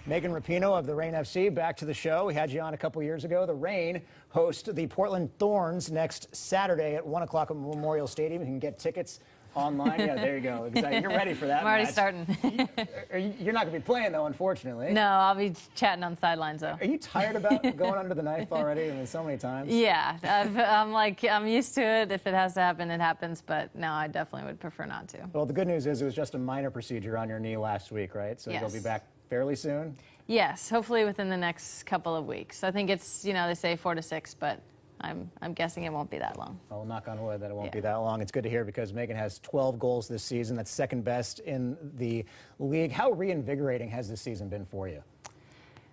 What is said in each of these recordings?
Megan Rapinoe of the Reign FC, back to the show. We had you on a couple years ago. The Reign host the Portland Thorns next Saturday at 1 o'clock at Memorial Stadium. You can get tickets online. Yeah, there you go. Exactly. You're ready for that I'm already match. starting. You're not going to be playing, though, unfortunately. No, I'll be chatting on the sidelines, though. Are you tired about going under the knife already? I mean, so many times. Yeah, I'm used to it. If it has to happen, it happens. But no, I definitely would prefer not to. Well, the good news is it was just a minor procedure on your knee last week, right? So yes. You'll be back fairly soon? Yes, hopefully within the next couple of weeks. I think it's, they say 4 to 6, but I'm guessing it won't be that long. Well, knock on wood that it won't be that long. It's good to hear because Megan has 12 goals this season. That's second best in the league. How reinvigorating has this season been for you?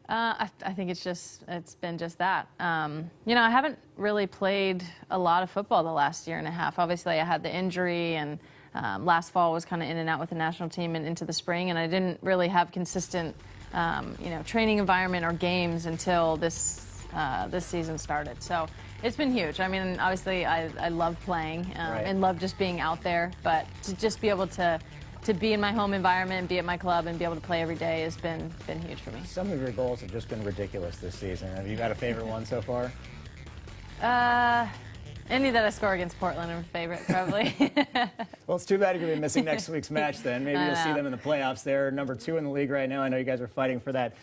I think it's been just that. I haven't really played a lot of football the last year and a half. Obviously, I had the injury, and last fall was kind of in and out with the national team and into the spring, and I didn't really have consistent, training environment or games until this season started. So it's been huge. I mean, obviously, I love playing and love just being out there, but to just be able to be in my home environment, be at my club, and be able to play every day has been huge for me. Some of your goals have just been ridiculous this season. Have you got a favorite one so far? Any that I score against Portland are my favorite, probably. Well, it's too bad you're going to be missing next week's match then. Maybe you'll see them in the playoffs. They're number 2 in the league right now. I know you guys are fighting for that.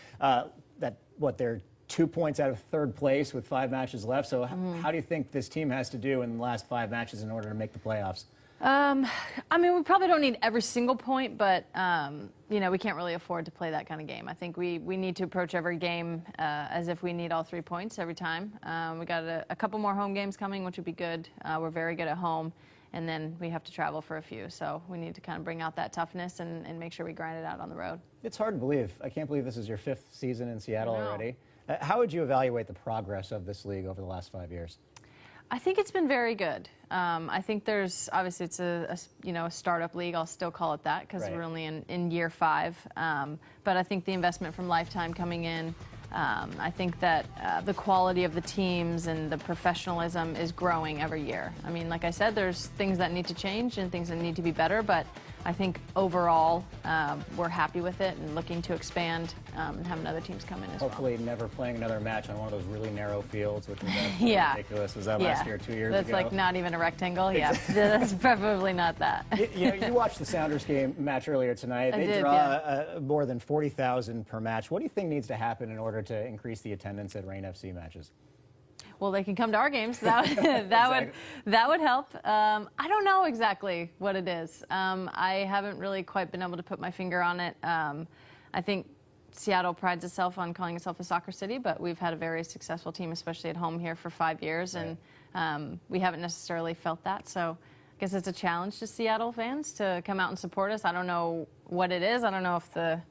They're 2 points out of third place with 5 matches left. So how do you think this team has to do in the last 5 matches in order to make the playoffs? I mean, we probably don't need every single point, but, we can't really afford to play that kind of game. I think we need to approach every game as if we need all 3 points every time. We got a couple more home games coming, which would be good. We're very good at home, and then we have to travel for a few. So we need to kind of bring out that toughness and make sure we grind it out on the road. It's hard to believe. I can't believe this is your 5th season in Seattle already. How would you evaluate the progress of this league over the last 5 years? I think it's been very good. I think there's, obviously it's a startup league, I'll still call it that, because we're only in year 5. But I think the investment from Lifetime coming in, I think that the quality of the teams and the professionalism is growing every year. I mean, like I said, there's things that need to change and things that need to be better, but I think overall we're happy with it and looking to expand and having other teams come in as Hopefully never playing another match on one of those really narrow fields, which was ridiculous. Was that last year, 2 years ago? That's like not even a rectangle. Yeah, that's probably not that. You watched the Sounders game match earlier tonight. They draw more than 40,000 per match. What do you think needs to happen in order to increase the attendance at Reign FC matches? Well, they can come to our games. That would help. I don't know exactly what it is. I haven't really quite been able to put my finger on it. I think Seattle prides itself on calling itself a soccer city, but we've had a very successful team, especially at home here for 5 years, and we haven't necessarily felt that. So I guess it's a challenge to Seattle fans to come out and support us. I don't know what it is. I don't know if the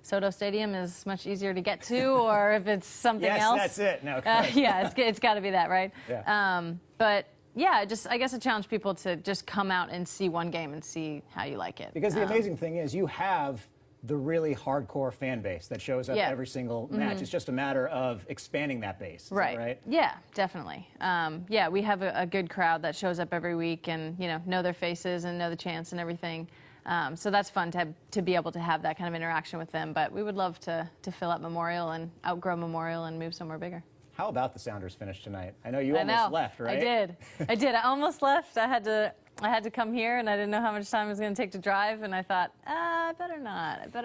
Soto Stadium is much easier to get to, or if it's something else. Yes, that's it. No, it's got to be that, right? Yeah. But yeah, I guess I challenge people to just come out and see one game and see how you like it. Because the amazing thing is you have the really hardcore fan base that shows up every single match. It's just a matter of expanding that base. Is that right? Yeah, definitely. We have a good crowd that shows up every week and know their faces and know the chants and everything. So that's fun to be able to have that kind of interaction with them. But we would love to fill up Memorial and outgrow Memorial and move somewhere bigger. How about the Sounders finish tonight? I know you almost left, right? I did. I almost left. I had to come here, and I didn't know how much time it was going to take to drive, and I thought, I better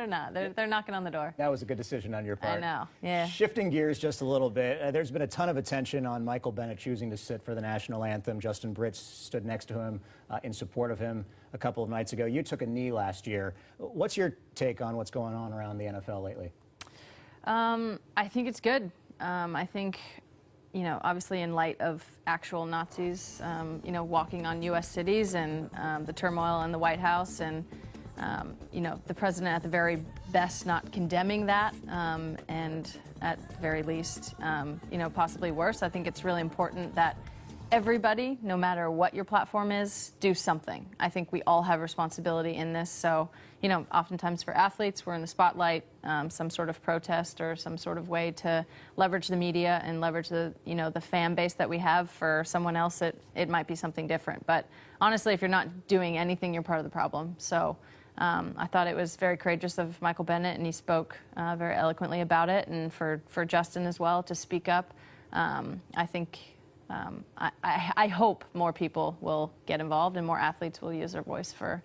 not. They're knocking on the door. That was a good decision on your part. I know, yeah. Shifting gears just a little bit, there's been a ton of attention on Michael Bennett choosing to sit for the national anthem. Justin Britt stood next to him in support of him a couple of nights ago. You took a knee last year. What's your take on what's going on around the NFL lately? I think it's good. I think, obviously in light of actual Nazis, walking on U.S. cities and the turmoil in the White House and, the president at the very best not condemning that and at the very least, possibly worse. I think it's really important that everybody, no matter what your platform is, do something. I think we all have responsibility in this. So, oftentimes for athletes, we're in the spotlight, some sort of protest or some sort of way to leverage the media and leverage the, the fan base that we have. For someone else, it might be something different. But honestly, if you're not doing anything, you're part of the problem. So I thought it was very courageous of Michael Bennett, and he spoke very eloquently about it, and for Justin as well to speak up. I think, I hope more people will get involved and more athletes will use their voice for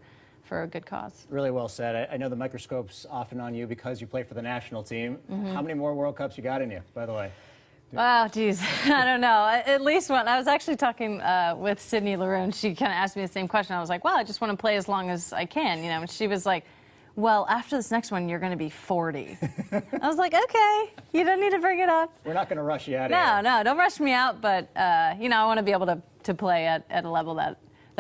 a good cause. Really well said. I know the microscope's often on you because you play for the national team. How many more World Cups you got in you, by the way? Wow, geez, I don't know. At least one. I was actually talking with Sydney Laroon. She kind of asked me the same question. I was like, well, I just want to play as long as I can, you know. And she was like, well, after this next one, you're going to be 40. I was like, okay, you don't need to bring it up. We're not going to rush you out of here. No, don't rush me out. But, you know, I want to be able to play at a level that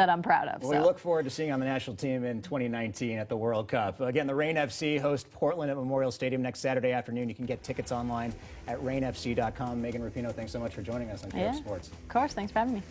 I'm proud of. Well, so. We look forward to seeing you on the national team in 2019 at the World Cup. Again, the Reign FC host Portland at Memorial Stadium next Saturday afternoon. You can get tickets online at reignfc.com. Megan Rapinoe, thanks so much for joining us on KF Sports. Of course, thanks for having me.